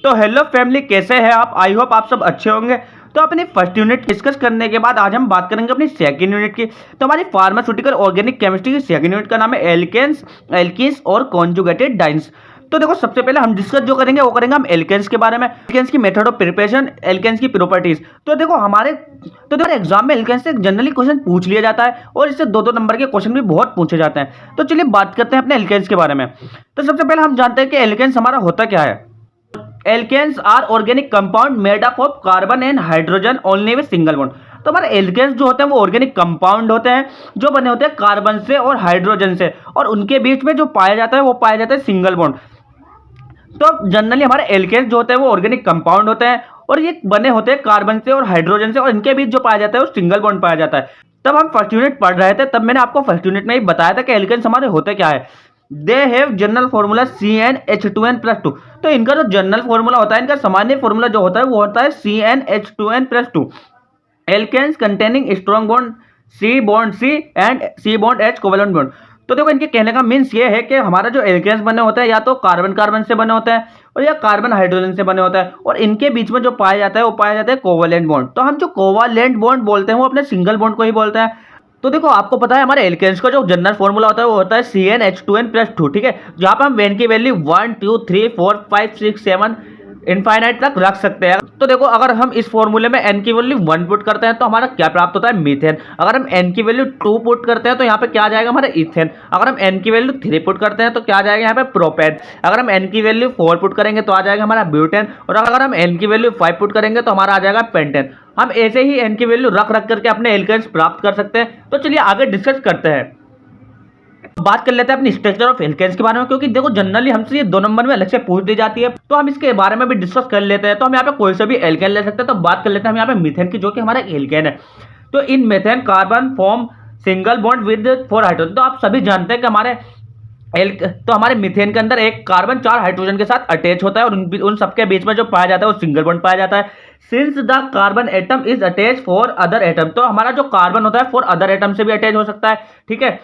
तो hello family, कैसे हैं आप? आई होप आप सब अच्छे होंगे। तो अपनी फर्स्ट यूनिट डिस्कस करने के बाद आज हम बात करेंगे अपनी सेकंड यूनिट की। तो हमारी फार्मास्यूटिकल ऑर्गेनिक केमिस्ट्री की सेकंड यूनिट का नाम है एल्केन्स, एल्कीन्स और कॉन्जुगेटेड डाइन्स। तो देखो, सबसे पहले हम डिस्कस जो करेंगे वो करेंगे हम एल्केन्स के बारे में, एल्केन्स की मेथड ऑफ प्रिपरेशन, एल्केन्स की प्रॉपर्टीज। तो देखो हमारे एग्जाम में एल्केन्स से जनरली क्वेश्चन पूछ लिया जाता है और इससे दो नंबर के क्वेश्चन भी बहुत पूछे जाते हैं। तो चलिए बात करते हैं अपने एल्केन्स के बारे में। तो सबसे पहले हम जानते हैं कि एल्केन्स हमारा होता क्या है। Alkanes are organic compound made up of carbon and hydrogen only with single bond. तो हमारे एल्केन्स जो होते हैं वो ऑर्गेनिक कंपाउंड होते हैं जो बने होते हैं कार्बन से और हाइड्रोजन से, और उनके बीच में जो पाया जाता है वो पाया जाता है सिंगल बॉन्ड। तो जनरली हमारे एल्केन्स जो होते हैं वो ऑर्गेनिक कंपाउंड होते हैं और ये बने होते हैं कार्बन से और हाइड्रोजन से, और इनके बीच जो पाया जाता है वो सिंगल बॉन्ड पाया जाता है। तब हम फर्स्ट यूनिट पढ़ रहे थे, तब मैंने आपको फर्स्ट यूनिट में ही बताया था कि एल्केन्स हमारे होते क्या है। They have general formula CnH2n+2। तो इनका जो जनरल फॉर्मूला होता है, इनका सामान्य फॉर्मूला जो होता है वो होता है CnH2n+2। Alkanes containing strong bond C bond C and C bond H covalent bond. तो देखो, इनके कहने का मीन्स ये है कि हमारा जो एल्केन्स बने होते हैं या तो कार्बन कार्बन से बने होते हैं और या कार्बन हाइड्रोजन से बने होता है, और इनके बीच में जो पाया जाता है वो पाया जाता है कोवेलेंट बॉन्ड। तो हम जो कोवेलेंट बॉन्ड बोलते हैं वो अपने सिंगल बॉन्ड को ही बोलते हैं। तो देखो, आपको पता है हमारे एल्केन्स का जो जनरल फॉर्मूला होता है वो होता है CnH2n+2, ठीक है, जहां पर हम वेन की वैल्यू 1 2 3 4 5 6 7 इनफाइनाइट तक रख सकते हैं। तो देखो, अगर हम इस फॉर्मूले में n की वैल्यू 1 पुट करते हैं तो हमारा क्या प्राप्त होता है, मीथेन। अगर हम n की वैल्यू 2 पुट करते हैं तो यहाँ पे क्या आ जाएगा हमारा इथेन। अगर हम n की वैल्यू 3 पुट करते हैं तो क्या आ जाएगा यहाँ पे प्रोपेन। अगर हम n की वैल्यू 4 पुट करेंगे तो आ जाएगा हमारा ब्यूटेन, और अगर हम n की वैल्यू 5 पुट करेंगे तो हमारा आ जाएगा पेंटेन। हम ऐसे ही n की वैल्यू रख करके अपने एल्केन्स प्राप्त कर सकते हैं। तो चलिए आगे डिस्कस करते हैं, बात कर लेते हैं अपनी स्ट्रक्चर ऑफ एल्केन्स के बारे में, क्योंकि देखो जनरली हमसे ये 2 नंबर में अलग से पूछ दी जाती है, तो हम इसके बारे में भी डिस्कस कर लेते हैं। तो हम यहाँ पे कोई सा भी एल्केन ले सकते हैं। तो बात कर लेते हैं हम यहाँ पे मीथेन की, जो कि हमारा एल्केन है। तो इन methane carbon form single bond with 4 hydrogen. तो आप सभी जानते हैं कि हमारे मीथेन के अंदर एक कार्बन 4 हाइड्रोजन के साथ अटैच होता है, और उन सबके बीच में जो पाया जाता है वो सिंगल बॉन्ड पाया जाता है। Since the carbon atom is attach for other atom. तो हमारा जो कार्बन होता है फॉर अदर एटम से भी अटैच हो सकता है, ठीक है।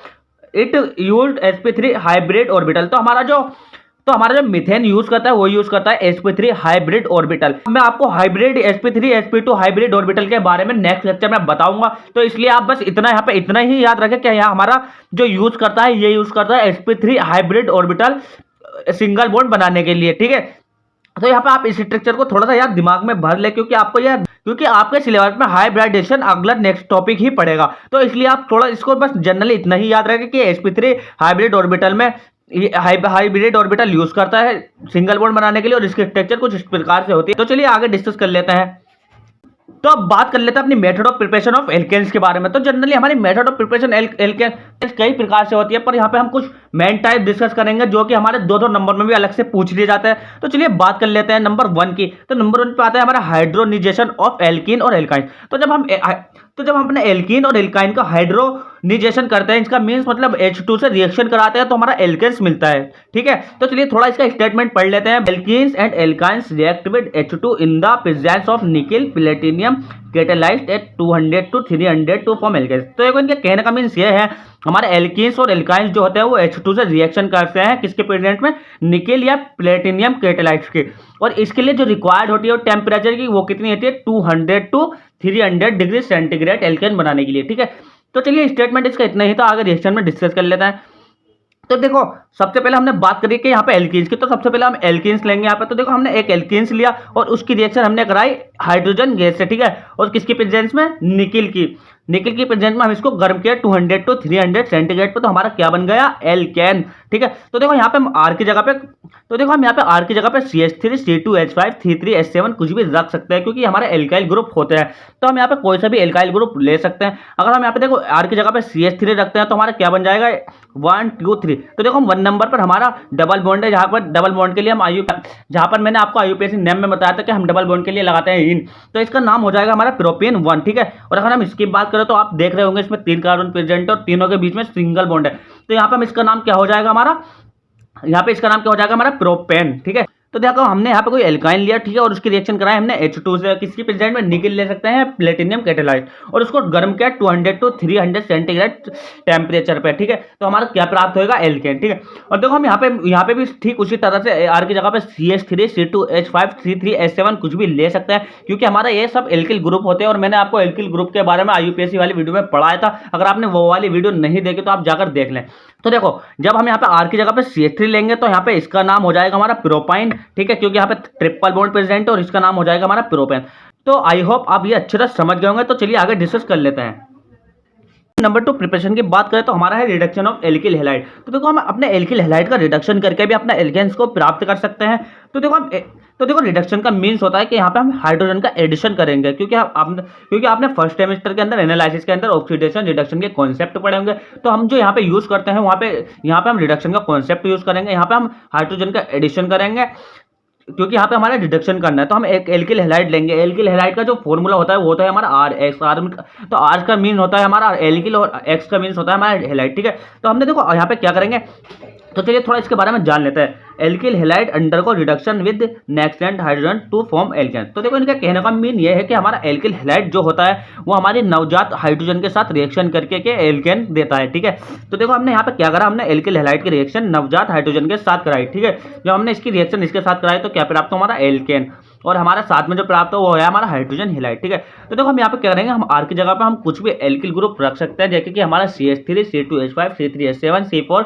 It used sp3 hybrid orbital. तो हमारा जो मीथेन यूज करता है वो यूज करता है sp3 हाइब्रिड ऑर्बिटल। मैं आपको hybrid sp3 sp2 hybrid orbital के बारे में नेक्स्ट लेक्चर में बताऊंगा। तो इसलिए आप बस यहाँ पे इतना ही याद रखें कि यहाँ हमारा जो यूज करता है ये यूज करता है sp3 hybrid orbital single bond बनाने के लिए, ठीक है। तो यहाँ पे आप इस स्ट्रक्चर को थोड़ा सा यार दिमाग में भर ले, क्योंकि आपके सिलेबस में हाइब्रिडेशन अगला नेक्स्ट टॉपिक ही पड़ेगा। तो इसलिए आप थोड़ा इसको बस जनरली इतना ही याद रखें कि sp3 हाइब्रिड ऑर्बिटल में हाइब्रिड ऑर्बिटल यूज करता है सिंगल बॉन्ड बनाने के लिए, और इसकी स्ट्रक्चर कुछ इस प्रकार से होती है। तो चलिए आगे डिस्कस कर लेते हैं। तो अब बात कर लेते हैं अपनी method of preparation of alkanes के बारे में। तो जनरली हमारी मेथड ऑफ प्रिपरेशन एल्केन्स कई प्रकार से होती है, पर यहाँ पे हम कुछ मेन टाइप डिस्कस करेंगे जो कि हमारे 2 नंबर में भी अलग से पूछ लिए जाते हैं। तो चलिए बात कर लेते हैं नंबर 1 की। तो नंबर 1 पे आता है हमारा हाइड्रोनिजेशन ऑफ एल्कीन और एल्काइन। तो जब हम अपने एल्कीन और एल्काइन का हाइड्रोनिजेशन करते हैं, इसका मीन्स मतलब H2 से रिएक्शन कराते हैं तो हमारा एल्केन्स मिलता है, ठीक है। तो चलिए थोड़ा इसका स्टेटमेंट पढ़ लेते हैं। Alkenes and alkynes react with H2 in the presence of nickel platinum catalysed at 200 to 300 to form alkanes. तो देखो, इनके कहने का मीन्स ये है, हमारे एल्कीन्स और एल्काइंस जो होते हैं वो H2 से रिएक्शन करते हैं किसके प्रेजेंट में, निकेल या प्लेटिनियम कैटालाइट्स के। और इसके लिए जो रिक्वायर्ड होती है टेम्परेचर की वो कितनी होती है, 200 to 300 डिग्री सेंटीग्रेड एल्केन बनाने के लिए, ठीक है। तो चलिए स्टेटमेंट इसका इतना ही था, आगे रिएक्शन में डिस्कस कर लेते हैं। तो देखो, सबसे पहले हमने बात करी कि यहाँ पे एल्कीन्स की, तो सबसे पहले हम एल्कीन्स लेंगे यहाँ पे। तो देखो, हमने एक एल्कीन्स लिया और उसकी रिएक्शन हमने कराई हाइड्रोजन गैस से, ठीक है, और किसकी प्रेजेंस में, निकेल की प्रेजेंस में हम इसको गर्म किया 200 to 300 सेंटीग्रेड पे। तो हमारा क्या बन गया, एल्केन, ठीक है। तो देखो यहाँ पे हम R की जगह पे CH3 C2H5 C3H7 कुछ भी रख सकते हैं, क्योंकि हमारे एल्काइल ग्रुप होते हैं। तो हम यहाँ पे कोई सा भी एल्काइल ग्रुप ले सकते हैं। अगर हम यहाँ पे देखो R की जगह पे CH3 रखते हैं तो हमारा क्या बन जाएगा, 1 2 3। तो देखो, 1 नंबर पर हमारा डबल बॉन्ड है, जहाँ पर डबल बॉन्ड के लिए हम जहाँ पर मैंने आपको IUPAC नेम में बताया था कि हम डबल बॉन्ड के लिए लगाते हैं इन, तो इसका नाम हो जाएगा हमारा प्रोपेन 1, ठीक है। और अगर हम इसकी बात करें तो आप देख रहे होंगे इसमें 3 कार्बन प्रेजेंट है और तीनों के बीच में सिंगल बॉन्ड है। तो यहाँ पे हम इसका नाम क्या हो जाएगा हमारा, इसका नाम क्या हो जाएगा हमारा प्रोपेन, ठीक है। तो देखो हमने यहाँ पे कोई एल्काइन लिया, ठीक है, और उसकी रिएक्शन कराई हमने H2 से। किसकी प्रेजेंट में? निकल ले सकते हैं प्लेटिनियम कैटालाइट, और उसको गर्म किया 200 to 300 सेंटीग्रेड टेम्परेचर पे, ठीक है। तो हमारा क्या प्राप्त होगा? एल्केन, ठीक है। और देखो हम यहाँ पे भी ठीक उसी तरह से आर की जगह पे CH3 C2H5 C3H7 कुछ भी ले सकते हैं, क्योंकि हमारा ये सब एल्किल ग्रुप होते हैं। और मैंने आपको एल्किल ग्रुप के बारे में IUPAC वाली वीडियो में पढ़ाया था, अगर आपने वो वाली वीडियो नहीं देखी तो आप जाकर देख लें। तो देखो जब हम यहाँ पे आर की जगह पे CH3 लेंगे तो यहाँ पे इसका नाम हो जाएगा हमारा प्रोपाइन, ठीक है, क्योंकि यहाँ पे ट्रिपल बॉन्ड प्रेजेंट है, और इसका नाम हो जाएगा हमारा प्रोपेन। तो आई होप आप ये अच्छे से समझ गए होंगे। तो चलिए आगे डिस्कस कर लेते हैं। नंबर 2 प्रिपरेशन की बात करें तो हमारा है रिडक्शन ऑफ एल्किल हैलाइड। तो देखो हम अपने एल्किल हैलाइड का रिडक्शन करके भी अपना एल्केन्स को प्राप्त कर सकते हैं। तो देखो रिडक्शन का मीन्स होता है कि यहाँ पे हम हाइड्रोजन का एडिशन करेंगे, क्योंकि आपने फर्स्ट सेमेस्टर के अंदर एनालिसिस के अंदर ऑक्सीडेशन रिडक्शन के कॉन्सेप्ट पढ़े होंगे। तो हम जो यहाँ पे यूज करते हैं वहाँ पे हम रिडक्शन का कॉन्सेप्ट यूज करेंगे। यहाँ पे हम हाइड्रोजन का एडिशन करेंगे, क्योंकि यहाँ पे हमारा रिडक्शन करना है। तो हम एक एल्किल हैलाइड लेंगे। एल्किल हैलाइड का जो फॉर्मूला होता है वो होता है हमारा RX। तो R का मीन होता है हमारा एल्किल, और X का मीन होता है हमारा हैलाइड, ठीक है। तो हमने देखो यहाँ पे क्या करेंगे, तो चलिए थोड़ा इसके बारे में जान लेते हैं। Alkyl halide undergo reduction with nascent hydrogen to form alkane. तो देखो इनका कहने का मीन ये है कि हमारा एल्किल हैलाइड जो होता है वो हमारी नवजात हाइड्रोजन के साथ रिएक्शन करके के एल्केन देता है, ठीक है। तो देखो हमने यहाँ पे क्या करा, हमने एल्किल हैलाइड की रिएक्शन नवजात हाइड्रोजन के साथ कराई, ठीक है। जब हमने इसकी रिएक्शन इसके साथ कराई तो क्या प्राप्त हमारा एल्केन, और हमारा साथ में जो प्राप्त हो वो है हमारा हाइड्रोजन हैलाइड, ठीक है। तो देखो हम यहाँ पे क्या करेंगे, हम आर की जगह पे हम कुछ भी एल्किल ग्रुप रख सकते हैं, जैसे कि हमारा CH3 C2H5 C3H7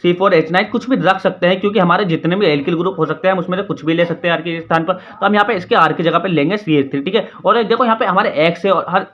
C4H9 कुछ भी रख सकते हैं, क्योंकि हमारे जितने भी एल्किल ग्रुप हो सकते हैं हम उसमें से कुछ भी ले सकते हैं आर के स्थान पर। तो हम यहाँ पे इसके आर की जगह पे लेंगे CH3, ठीक है। और देखो यहाँ पे हमारे X है, और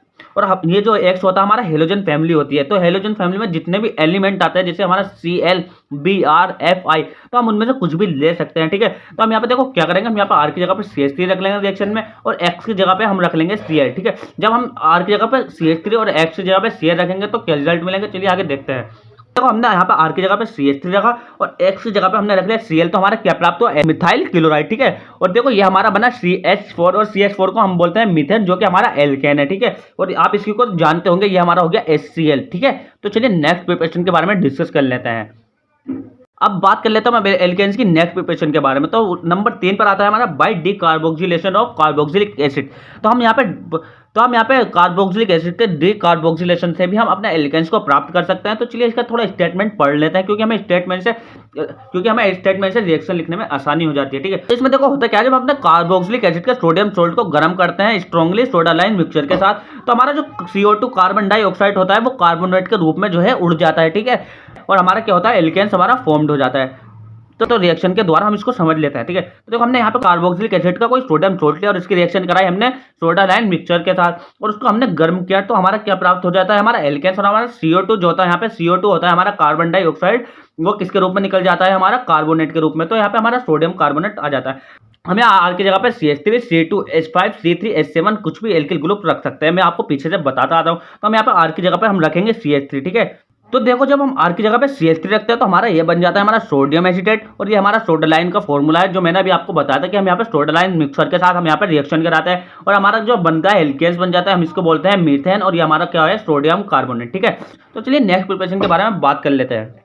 ये जो X होता है हमारा हेलोजन फैमिली होती है। तो हेलोजन फैमिली में जितने भी एलिमेंट आते हैं, जैसे हमारा Cl Br Fi, तो हम उनमें से कुछ भी ले सकते हैं, ठीक है। तो हम यहाँ पे देखो क्या करेंगे, हम यहाँ पे आर की जगह पे CH3 रख लेंगे रिएक्शन में, और X की जगह पे हम रख लेंगे Cl, ठीक है। जब हम आर की जगह पे CH3 और X की जगह पे Cl रखेंगे तो क्या रिजल्ट मिलेंगे, चलिए आगे देखते हैं। देखो हमने यहाँ पे आर की जगह पे CH3 रखा, और X की जगह पे हमने रख लिया Cl, तो हमारा क्या प्राप्त हुआ? मिथाइल क्लोराइड, ठीक है। और देखो ये हमारा बना CH4, और CH4 को हम बोलते हैं मीथेन, जो कि हमारा एल्केन है, ठीक है। और आप इसकी को जानते होंगे, ये हमारा हो गया HCl, ठीक है। तो चलिए नेक्स्ट प्रिपरेशन के बारे में डिस्कस कर लेते हैं। अब बात कर लेता हूं मैं एल्केन्स की नेक्स्ट प्रिपरेशन के बारे में। तो नंबर 3 पर आता है हमारा by decarboxylation of carboxylic acid. तो हम यहाँ पे कार्बोक्सिलिक एसिड के डीकार्बोक्सिलेशन से भी हम अपने एल्केन्स को प्राप्त कर सकते हैं। तो चलिए इसका थोड़ा स्टेटमेंट पढ़ लेते हैं, क्योंकि हमें स्टेटमेंट से रिएक्शन लिखने में आसानी हो जाती है, ठीक है। तो इसमें देखो होता क्या है, जब हम अपने कार्बोक्सिलिक एसिड के सोडियम सोल्ट को गर्म करते हैं स्ट्रॉन्गली सोडा लाइन मिक्सचर के साथ, तो हमारा जो CO2 कार्बन डाइऑक्साइड होता है वो कार्बोनेट के रूप में जो है उड़ जाता है, ठीक है। और हमारा क्या होता है, एल्केन्स हमारा फॉर्म्ड हो जाता है। तो रिएक्शन के द्वारा हम इसको समझ लेते हैं, ठीक है। तो देखो हमने यहाँ पे कार्बोक्सिलिक एसिड का कोई सोडियम सोल्ट लिया, और इसकी रिएक्शन कराई हमने सोडा लाइन मिक्सचर के साथ, और उसको हमने गर्म किया। तो हमारा क्या प्राप्त हो जाता है, हमारा एल्केन्स, और हमारा CO2 जो होता है, यहाँ पे CO2 होता है हमारा कार्बन डाइऑक्साइड, वो किसके रूप में निकल जाता है, हमारा कार्बोनेट के रूप में। तो यहाँ पे हमारा सोडियम कार्बोनेट आ जाता है। हमें आर की जगह पे CH3 C2H5 C3H7 कुछ भी एल्किल ग्रुप रख सकते हैं, मैं आपको पीछे से बताता आता हूँ। तो हम यहाँ पे आर की जगह पे हम रखेंगे CH3, ठीक है। तो देखो जब हम आर की जगह पे CH3 रखते हैं तो हमारा ये बन जाता है हमारा सोडियम एसीटेट, और ये हमारा सोडा लाइन का फॉर्मूला है, जो मैंने अभी आपको बताया था कि हम यहाँ पे सोडा लाइन मिक्सर के साथ हम यहाँ पे रिएक्शन कराते हैं, और हमारा जो बनता है एल्केन्स बन जाता है, हम इसको बोलते हैं मीथेन, और ये हमारा क्या है, सोडियम कार्बोनेट, ठीक है। तो चलिए नेक्स्ट प्रिपरेशन के बारे में बात कर लेते हैं।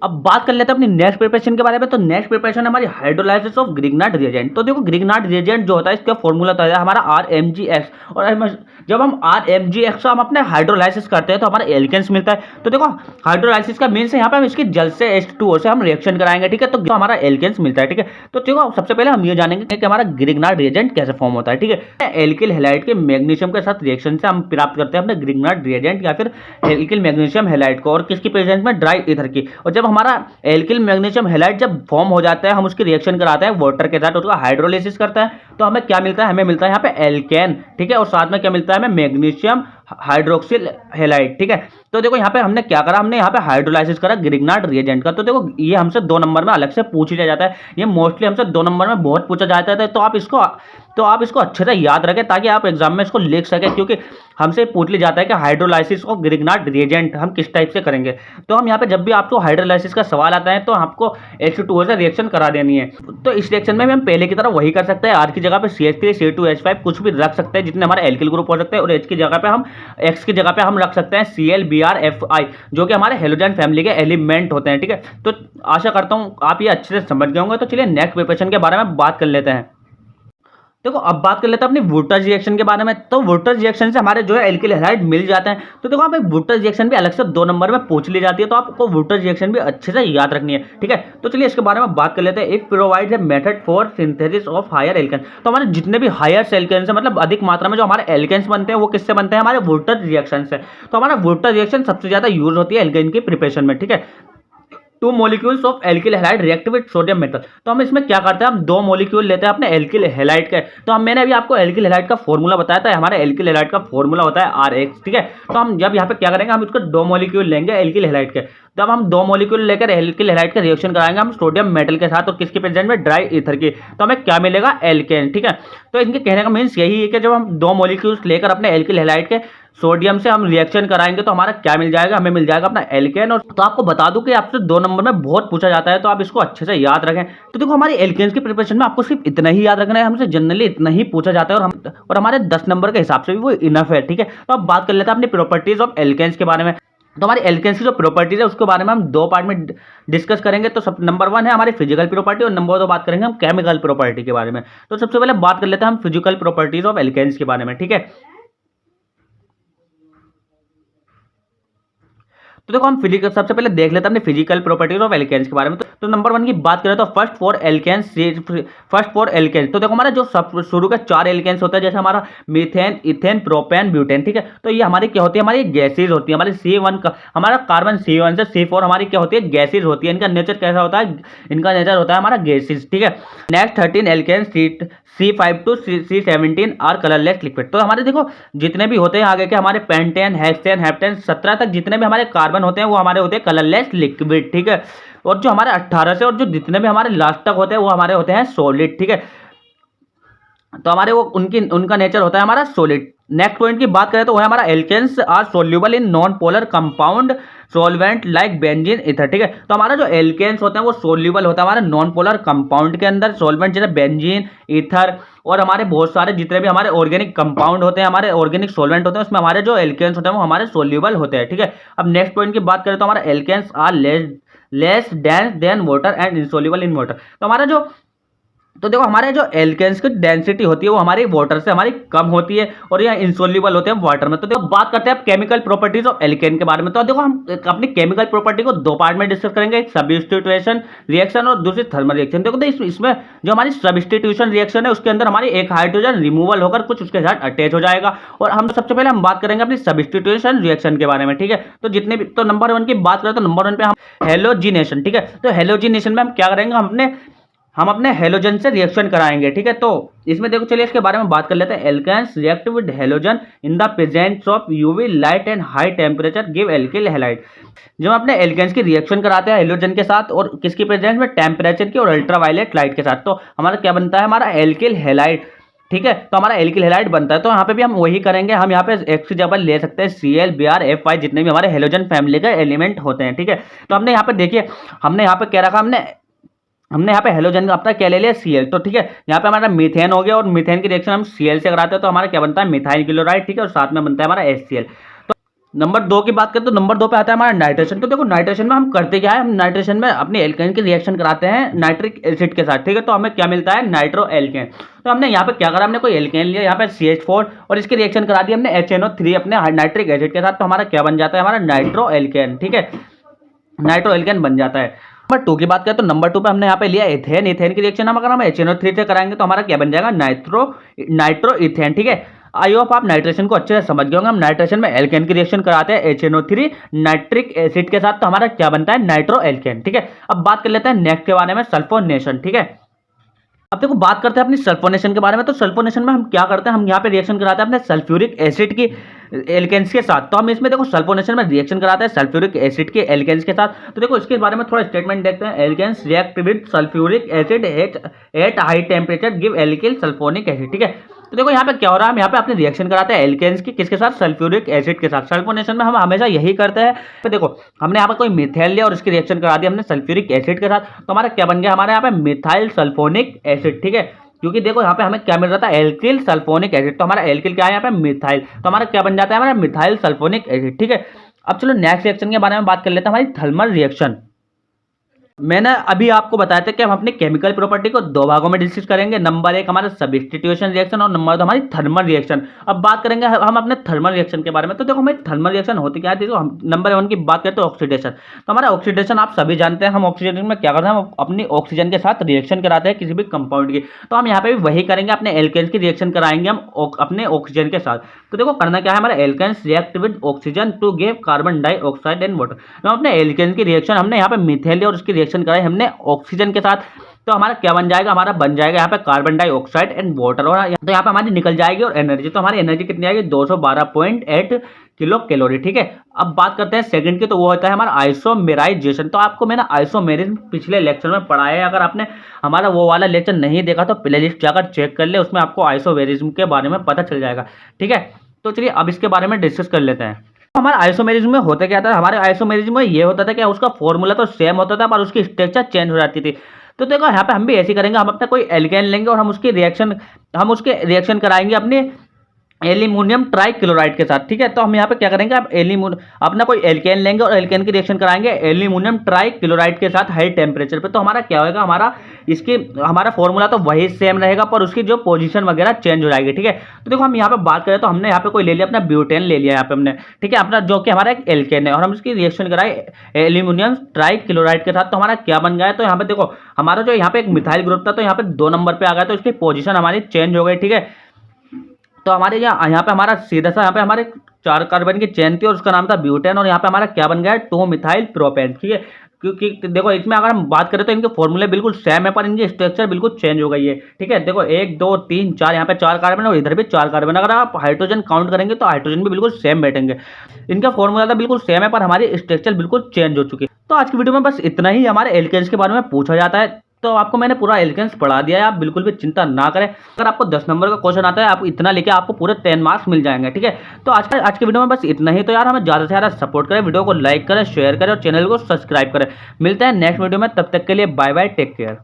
अब बात कर लेते हैं अपनी नेक्स्ट प्रिपरेशन के बारे में। तो नेक्स्ट प्रिपरेशन हमारी हाइड्रोलाइसिस ऑफ ग्रिग्नार्ड रिएजेंट। तो देखो ग्रिग्नार्ड रिएजेंट जो होता है इसका फॉर्मूला होता है हमारा RMgX, और जब हम RMgX हम अपने हाइड्रोलाइसिस करते हैं तो हमारा एल्केन्स मिलता है। तो देखो हाइड्रोलाइसिस का मीन्स यहाँ पे हम इसकी जल से H2O से हम रिएक्शन कराएंगे, ठीक है। तो हमारा एल्केन्स मिलता है, ठीक है। तो देखो सबसे पहले हम ये जानेंगे कि हमारा ग्रिग्नार्ड रिएजेंट कैसे फॉर्म होता है, ठीक है। एल्किल हैलाइड के मैग्नीशियम के साथ रिएक्शन से हम प्राप्त करते हैं अपने ग्रिग्नार्ड रिएजेंट, या फिर एल्किल मैग्नीशियम हैलाइड को, और किसकी प्रेजेंस में, ड्राई ईथर की। और जब हमारा एल्किल मैग्नीशियम हैलाइड जब फॉर्म हो जाता है, हम उसकी रिएक्शन कराते हैं वाटर के साथ, उसका हाइड्रोलाइसिस करता है, तो हमें क्या मिलता है, हमें मिलता है यहाँ पे एल्केन, ठीक है। और साथ में क्या मिलता है हमें, मैग्नीशियम हाइड्रोक्सिल हैलाइड, ठीक है। तो देखो यहाँ पे हमने क्या करा, हमने यहाँ पे हाइड्रोलाइसिस करा ग्रिग्नार्ड रिएजेंट का। तो देखो ये हमसे 2 नंबर में अलग से पूछ लिया जाता है, ये मोस्टली हमसे 2 नंबर में बहुत पूछा जाता है। तो आप इसको अच्छे से याद रखें ताकि आप एग्जाम में इसको लिख सकें, क्योंकि हमसे पूछ लिया जाता है कि हाइड्रोलाइसिस ऑफ ग्रिग्नार्ड रिएजेंट हम किस टाइप से करेंगे। तो हम यहाँ पे जब भी आपको हाइड्रोलाइसिस का सवाल आता है तो आपको H2O से रिएक्शन करा देनी है। तो इस रिएक्शन में हम पहले की तरह वही कर सकते हैं, आर की जगह पे CH3 C2H5 कुछ भी रख सकते हैं जितने हमारे एल्किल ग्रुप हो सकते हैं, और H की जगह पे हम एक्स की जगह पे हम रख सकते हैं ClBrFi, जो कि हमारे हेलोजन फैमिली के एलिमेंट होते हैं। ठीक है, तो आशा करता हूँ आप ये अच्छे से समझ गए होंगे। तो चलिए नेक्स्ट प्रिपरेशन के बारे में बात कर लेते हैं। देखो अब बात कर लेते हैं अपनी वुटर्स रिएक्शन के बारे में। तो वुटर्स रिएक्शन से हमारे जो है एल्किल हैलाइड मिल जाते हैं। तो देखो आप एक वुटर्स रिएक्शन भी अलग से 2 नंबर में पूछ ली जाती है, तो आपको वुटर्स रिएक्शन भी अच्छे से याद रखनी है। ठीक है, तो चलिए इसके बारे में बात कर लेते हैं। If provides a method for synthesis of higher alkane, तो हमारे जितने भी हायर एल्केन से मतलब अधिक मात्रा में जो हमारे एल्केन्स बनते हैं वो किससे बनते हैं, हमारे वुटर्स रिएक्शन से। तो हमारा वुटर्स रिएक्शन सबसे ज्यादा यूज होती है एल्केन की प्रिपरेशन में। ठीक है, 2 molecules of alkyl halide react with sodium metal. तो हम इसमें क्या करते हैं, हम 2 मॉलिक्यूल लेते हैं अपने एल्किल हैलाइड के। तो मैंने अभी आपको एल्किल हैलाइड का फॉर्मूला बताया था, हमारे एल्किल हैलाइड का फॉर्मूला होता है RH। ठीक है, तो हम जब यहाँ पे क्या करेंगे, हम इसको 2 मॉलिक्यूल लेंगे एल्किल हैलाइड के। जब हम 2 मॉलिक्यूल लेकर एल्किल हैलाइड का रिएक्शन कराएंगे हम सोडियम मेटल के साथ, और किसके प्रेजेंट में, ड्राई ईथर की, तो हमें क्या मिलेगा, एल्केन। ठीक है, तो इनके कहने का मीन्स यही है कि जब हम 2 मॉलिक्यूल्स लेकर अपने एल्किल हैलाइड के सोडियम से हम रिएक्शन कराएंगे तो हमारा क्या मिल जाएगा, हमें मिल जाएगा अपना एल्केन। और तो आपको बता दूं कि आपसे 2 नंबर में बहुत पूछा जाता है, तो आप इसको अच्छे से याद रखें। तो देखो हमारी एल्केन्स की प्रिपरेशन में आपको सिर्फ इतना ही याद रखना है, हमसे जनरली इतना ही पूछा जाता है, और हमारे 10 नंबर के हिसाब से भी वो इनफ है। ठीक है, तो अब बात कर लेते हैं अपनी प्रॉपर्टीज ऑफ एल्केन्स के बारे में। तो हमारी एल्केन्स की जो प्रॉपर्टीज है उसके बारे में हम 2 पार्ट में डिस्कस करेंगे। तो सब नंबर 1 है हमारी फिजिकल प्रॉपर्टी, और नंबर 2 बात करेंगे हम केमिकल प्रॉपर्टी के बारे में। तो सबसे पहले बात कर लेते हैं हम फिजिकल प्रॉपर्टीज ऑफ एल्केन्स के बारे में। ठीक है, तो देखो हम फिजिकल सबसे पहले देख लेते हैं अपने फिजिकल प्रॉपर्टीज ऑफ एल्केन्स के बारे में। तो नंबर 1 की बात करें तो फर्स्ट 4 एल्केन्स। तो देखो हमारा जो शुरू के 4 एल्केन्स होता है, जैसे हमारा मीथेन, इथेन, प्रोपेन, ब्यूटेन। ठीक है, तो ये हमारी क्या होती है, हमारी गैसेज होती है। हमारी C1 का हमारा कार्बन C1 से C4 हमारी क्या होती है, गैसेज होती है। इनका नेचर कैसा होता है, इनका नेचर होता है हमारा गैसेज। ठीक है, next 13 alkanes C5 to C17 are colourless liquid. तो हमारे देखो जितने भी होते हैं आगे के हमारे पेंटेन, हेक्सेन, हेप्टेन 17 तक जितने भी हमारे कार्बन होते हैं वो हमारे होते हैं कलरलेस लिक्विड। ठीक है, और जो हमारे 18 से और जो जितने भी हमारे लास्ट तक होते हैं वो हमारे होते हैं सॉलिड। ठीक है, तो हमारे वो उनका नेचर होता है हमारा सॉलिड। नेक्स्ट पॉइंट की बात करें तो वो है हमारा alkanes are soluble in non polar compound solvent like benzene, ether. ठीक है, तो हमारा जो एल्केन्स होते हैं वो सोल्यूबल होता है हमारे नॉन पोलर कंपाउंड के अंदर, सॉल्वेंट जैसे बेंजीन, ईथर, और हमारे बहुत सारे जितने भी हमारे ऑर्गेनिक कंपाउंड होते हैं, हमारे ऑर्गेनिक सॉल्वेंट होते हैं, उसमें हमारे जो एल्केन्स होते हैं वो हमारे सोल्यूबल होते हैं। ठीक है, अब नेक्स्ट पॉइंट की बात करें तो हमारा alkanes are less dense than water and insoluble in water. तो हमारा जो तो देखो हमारे जो एल्केन्स की डेंसिटी होती है वो हमारी वाटर से हमारी कम होती है, और यह इंसोल्यूबल होते हैं वाटर में। तो देखो बात करते हैं केमिकल प्रॉपर्टीज ऑफ एल्केन के बारे में। तो देखो हम अपनी केमिकल प्रॉपर्टी को 2 पार्ट में डिस्कस करेंगे, एक सब्स्टिट्यूशन रिएक्शन और दूसरी थर्मल रिएक्शन। देखो इसमें जो हमारी सब्स्टिट्यूशन रिएक्शन है उसके अंदर हमारी एक हाइड्रोजन रिमूवल होकर कुछ उसके साथ अटैच हो जाएगा, और हम सबसे पहले हम बात करेंगे अपनी सब्स्टिट्यूशन रिएक्शन के बारे में। ठीक है, तो जितने भी तो नंबर 1 की बात करें तो नंबर 1 पे हम हेलोजिनेशन। ठीक है, तो हेलोजिनेशन में हम क्या करेंगे, हम अपने हेलोजन से रिएक्शन कराएंगे। ठीक है, तो इसमें देखो चलिए इसके बारे में बात कर लेते हैं। Alkanes react with halogen in the presence of UV light and high temperature give alkyl halide. जब हम अपने एल्केन्स की रिएक्शन कराते हैं हेलोजन के साथ, और किसकी प्रेजेंस में, टेम्परेचर की और अल्ट्रावायलेट लाइट के साथ, तो हमारा क्या बनता है, हमारा एल्किल हैलाइड। ठीक है, तो हमारा एल्किल हैलाइड बनता है। तो यहाँ पे भी हम वही करेंगे, हम यहाँ पे एक्स की जगह ले सकते हैं ClBrFi, जितने भी हमारे हेलोजन फैमिली के एलिमेंट होते हैं। ठीक है, तो हमने यहाँ पे देखिए हमने यहाँ पे क्या रखा, हमने यहाँ पे हेलोजन का अपना क्या ले लिया, Cl। तो ठीक है, यहाँ पे हमारा मीथेन हो गया, और मीथेन की रिएक्शन हम Cl से कराते हैं तो हमारा क्या बनता है, मिथाइल क्लोराइड। ठीक है, और साथ में बनता है हमारा HCl। तो नंबर 2 की बात करें तो नंबर 2 पे आता है हमारा नाइट्रेशन। तो देखो नाइट्रेशन में हम करते क्या है, हम नाइट्रेशन में अपने एल्केन की रिएक्शन कराते हैं नाइट्रिक एसिड के साथ। ठीक है, तो हमें क्या मिलता है, नाइट्रो एल्केन। तो हमने यहाँ पे क्या करा, हमने कोई एल्केन लिया यहाँ पे CH4, और इसकी रिएक्शन करा दी हमने HNO3 अपने नाइट्रिक एसिड के साथ, तो हमारा क्या बन जाता है, हमारा नाइट्रो एल्केन। ठीक है, नाइट्रो एल्केन बन जाता है। नंबर 2 की बात करें तो नंबर 2 पे हमने यहाँ पे लिया एथेन। इथेन की रिएक्शन अगर हम HNO3 से कराएंगे तो हमारा क्या बन जाएगा, नाइट्रो इथेन। ठीक है, आई होप आप नाइट्रेशन को अच्छे से समझ गए होंगे। हम नाइट्रेशन में एल्केन की रिएक्शन कराते हैं HNO3 नाइट्रिक एसिड के साथ, तो हमारा क्या बनता है, नाइट्रो एल्केन। ठीक है, अब बात कर लेते हैं नेक्स्ट के बारे में, सल्फोनेशन। ठीक है, अब देखो बात करते हैं अपनी सल्फोनेशन के बारे में। तो सल्फोनेशन में हम क्या करते हैं, हम यहाँ पे रिएक्शन कराते हैं अपने सल्फ्यूरिक एसिड की एल्केन्स के साथ। तो हम इसमें देखो सल्फोनेशन में रिएक्शन कराते हैं सल्फ्यूरिक एसिड के एल्केन्स के साथ। तो देखो इसके बारे में थोड़ा स्टेटमेंट देखते हैं। Alkanes react with sulphuric acid at high temperature give alkyl sulphonic acid. ठीक है, तो देखो यहाँ पे क्या हो रहा है, हम यहाँ पे अपने रिएक्शन कराते हैं एल्केन्स की किसके साथ, सल्फ्यूरिक एसिड के साथ। सल्फोनेशन में हम हमेशा यही करते हैं। तो देखो हमने यहाँ पे कोई मिथाइल लिया और उसकी रिएक्शन करा दी हमने सल्फ्यूरिक एसिड के साथ, तो हमारा क्या बन गया, हमारे यहाँ पे मिथाइल सल्फोनिक एसिड। ठीक है, क्योंकि देखो यहाँ पे हमें क्या मिल रहा था, एल्किल सल्फोनिक एसिड। तो हमारा एल्किल क्या है यहाँ पे, मिथाइल। तो हमारा क्या बन जाता है, हमारा मिथाइल सल्फोनिक एसिड। ठीक है, अब चलो नेक्स्ट रिएक्शन के बारे में बात कर लेते हैं, हमारी थर्मल रिएक्शन। मैंने अभी आपको बताया था कि हम अपनी केमिकल प्रॉपर्टी को दो भागों में डिस्कस करेंगे। नंबर 1 हमारा सब्स्टिट्यूशन रिएक्शन और नंबर 2 हमारी थर्मल रिएक्शन। अब बात करेंगे हम अपने थर्मल रिएक्शन के बारे में। तो देखो हमारी थर्मल रिएक्शन होती क्या है, देखो हम नंबर 1 की बात करते हैं ऑक्सीडेशन। तो हमारा ऑक्सीडेशन आप सभी जानते हैं, हम ऑक्सीडेशन में क्या करते हैं, हम अपनी ऑक्सीजन के साथ रिएक्शन कराते हैं किसी भी कंपाउंड की। तो हम यहाँ पे भी वही करेंगे, अपने एल्केन्स की रिएक्शन कराएंगे हम अपने ऑक्सीजन के साथ। तो देखो करना क्या है, हमारा alkanes react with oxygen to give carbon dioxide and water. तो अपने एल्केन्स की रिएक्शन हमने यहाँ पे मिथेल और उसकी रिएक्शन कराई हमने ऑक्सीजन के साथ। तो हमारा क्या बन जाएगा, हमारा बन जाएगा यहाँ पे कार्बन डाइऑक्साइड एंड वाटर। और तो यहाँ पे हमारी निकल जाएगी और एनर्जी, तो हमारी एनर्जी कितनी आएगी, 212.8 किलो कैलोरी। ठीक है, अब बात करते हैं सेकंड की, तो वो होता है हमारा आइसोमेराइजेशन। तो आपको मैंने आइसोमेरिज्म पिछले लेक्चर में पढ़ाया है, अगर आपने हमारा वो वाला लेक्चर नहीं देखा तो प्लेलिस्ट जाकर चेक कर ले, उसमें आपको आइसोमेरिज्म के बारे में पता चल जाएगा। ठीक है, तो चलिए अब इसके बारे में डिस्कस कर लेते हैं। हमारा आइसोमेरिज्म में होता क्या था, हमारे आइसोमेरिज्म में ये होता था कि उसका फॉर्मूला तो सेम होता था पर उसकी स्ट्रक्चर चेंज हो जाती थी। तो देखो यहाँ पे हम भी ऐसे करेंगे, हम अपना कोई एल्केन लेंगे और हम उसके रिएक्शन कराएंगे अपने एल्यूमिनियम ट्राइक्लोराइड के साथ। ठीक है, तो हम यहाँ पे क्या करेंगे, आप अपना कोई एल्केन लेंगे और एल्केन की रिएक्शन कराएंगे एल्यूमिनियम ट्राइक्लोराइड के साथ हाई टेम्परेचर पे। तो हमारा क्या होगा, हमारा फॉर्मूला तो वही सेम रहेगा पर उसकी जो पोजीशन वगैरह चेंज हो जाएगी। ठीक है, तो देखो हम यहाँ पे बात करें तो हमने यहाँ पे कोई ले लिया, अपना ब्यूटेन ले लिया यहाँ पे हमने। ठीक है, अपना जो कि हमारा एक एल्केन है और हम इसकी रिएक्शन कराए एल्यूमिनियम ट्राइक्लोराइड के साथ। तो हमारा क्या बन गया, तो यहाँ पे देखो हमारा जो यहाँ पे एक मिथाइल ग्रुप था तो यहाँ पे 2 नंबर पे आ गया, तो इसकी पोजीशन हमारी चेंज हो गई। ठीक है, तो हमारे यहाँ पे हमारा सीधा सा यहाँ पे हमारे 4 कार्बन की चेन थी और उसका नाम था ब्यूटेन, और यहाँ पे हमारा क्या बन गया है, 2 मिथाइल प्रोपेन। ठीक है, क्योंकि देखो इसमें अगर हम बात करें तो इनके फॉर्मूले बिल्कुल सेम है पर इनकी स्ट्रक्चर बिल्कुल चेंज हो गई है। ठीक है, देखो 1 2 3 4 यहाँ पे 4 कार्बन और इधर भी 4 कार्बन। अगर आप हाइड्रोजन काउंट करेंगे तो हाइड्रोजन भी बिल्कुल सेम बैठेंगे। इनका फॉर्मूला तो बिल्कुल सेम है पर हमारी स्ट्रक्चर बिल्कुल चेंज हो चुकी है। तो आज की वीडियो में बस इतना ही हमारे एल्केन्स के बारे में पूछा जाता है। तो आपको मैंने पूरा एल्केन्स पढ़ा दिया है, आप बिल्कुल भी चिंता ना करें। अगर आपको 10 नंबर का क्वेश्चन आता है, आप इतना लेके आपको पूरे 10 मार्क्स मिल जाएंगे। ठीक है, तो आज के वीडियो में बस इतना ही। तो यार हमें ज़्यादा से ज़्यादा सपोर्ट करें, वीडियो को लाइक करें, शेयर करें और चैनल को सब्सक्राइब करें। मिलते हैं नेक्स्ट वीडियो में, तब तक के लिए बाय बाय, टेक केयर।